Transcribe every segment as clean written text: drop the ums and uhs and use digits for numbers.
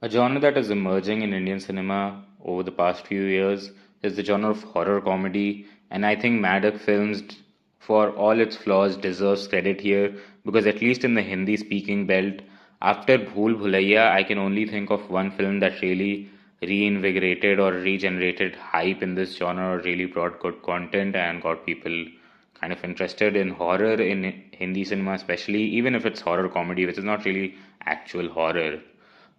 A genre that is emerging in Indian cinema over the past few years is the genre of horror comedy, and I think Maddock Films, for all its flaws, deserves credit here because at least in the Hindi-speaking belt, after Bhool Bhulaiya, I can only think of one film that really reinvigorated or regenerated hype in this genre, or really brought good content and got people kind of interested in horror in Hindi cinema, especially even if it's horror comedy, which is not really actual horror.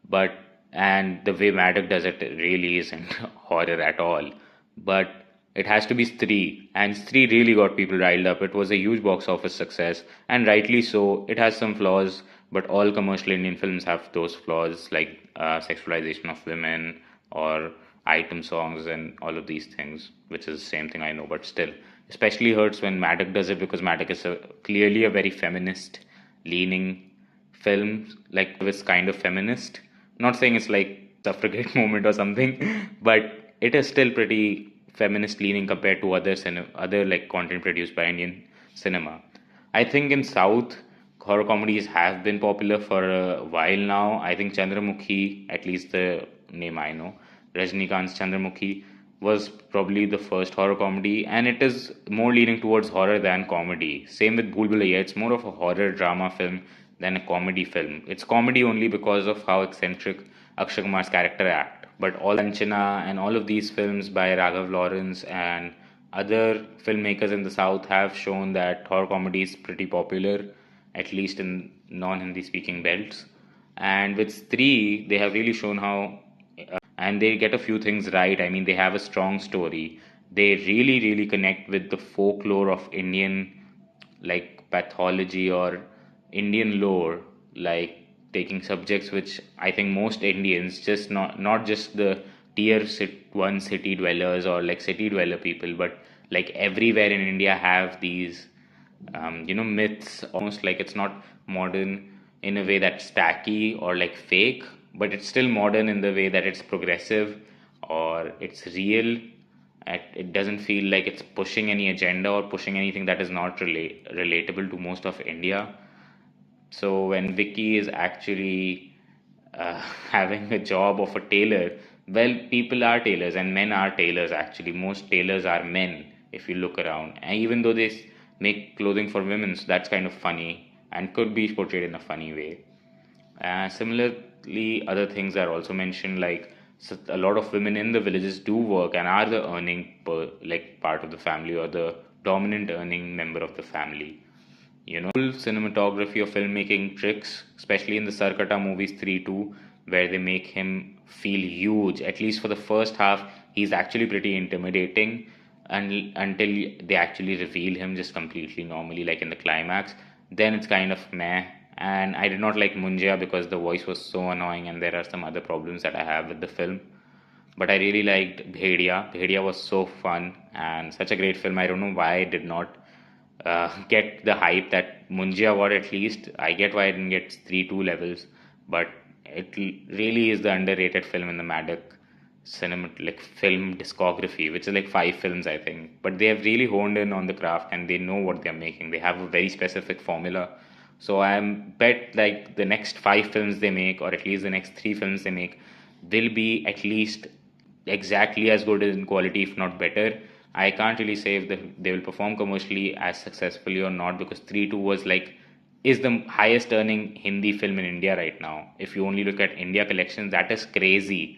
But and the way Maddock does it really isn't horror at all. But it has to be Stree, and Stree really got people riled up. It was a huge box office success, and rightly so. It has some flaws, but all commercial Indian films have those flaws, like sexualization of women or item songs and all of these things, which is the same thing I know, but still, especially hurts when Maddock does it because Maddock is clearly a very feminist leaning film, like it's kind of feminist. Not saying it's like suffragette movement or something, but it is still pretty feminist leaning compared to other like content produced by Indian cinema. I think in South, horror comedies have been popular for a while now. I think Chandramukhi, at least the name I know, Rajnikant's Chandramukhi, was probably the first horror comedy, and it is more leaning towards horror than comedy. Same with Bhool Bhulaiya, it's more of a horror drama film than a comedy film. It's comedy only because of how eccentric Akshay Kumar's character act. But all Anchana and all of these films by Raghav Lawrence and other filmmakers in the South have shown that horror comedy is pretty popular, at least in non-Hindi speaking belts. And with three, they have really shown how, and they get a few things right. I mean, they have a strong story. They really, really connect with the folklore of Indian, like pathology or Indian lore, like taking subjects which I think most Indians, just not just the one city dwellers or like city dweller people, but like everywhere in India have these myths, almost like it's not modern in a way that's tacky or like fake, but it's still modern in the way that it's progressive or it's real. It doesn't feel like it's pushing any agenda or pushing anything that is not relatable to most of India. So when Vicky is actually having a job of a tailor, well, people are tailors and men are tailors actually. Most tailors are men if you look around. And even though they make clothing for women, so that's kind of funny and could be portrayed in a funny way. Similarly, other things are also mentioned, like a lot of women in the villages do work and are the like part of the family or the dominant earning member of the family. Full cinematography or filmmaking tricks, especially in the Sarkata movies 3 2, where they make him feel huge. At least for the first half, he's actually pretty intimidating until they actually reveal him just completely normally, like in the climax. Then it's kind of meh. And I did not like Munjia because the voice was so annoying, and there are some other problems that I have with the film. But I really liked Bhedia. Bhedia was so fun and such a great film. I don't know why I did not get the hype that Munjia got at least. I get why I didn't get 3-2 levels, but it really is the underrated film in the Maddock cinema like film discography, which is like 5 films I think. But they have really honed in on the craft and they know what they're making. They have a very specific formula. So I'm bet like the next 5 films they make, or at least the next 3 films they make, will be at least exactly as good in quality, if not better. I can't really say if they will perform commercially as successfully or not because 3-2 was like is the highest earning Hindi film in India right now. If you only look at India collections, that is crazy.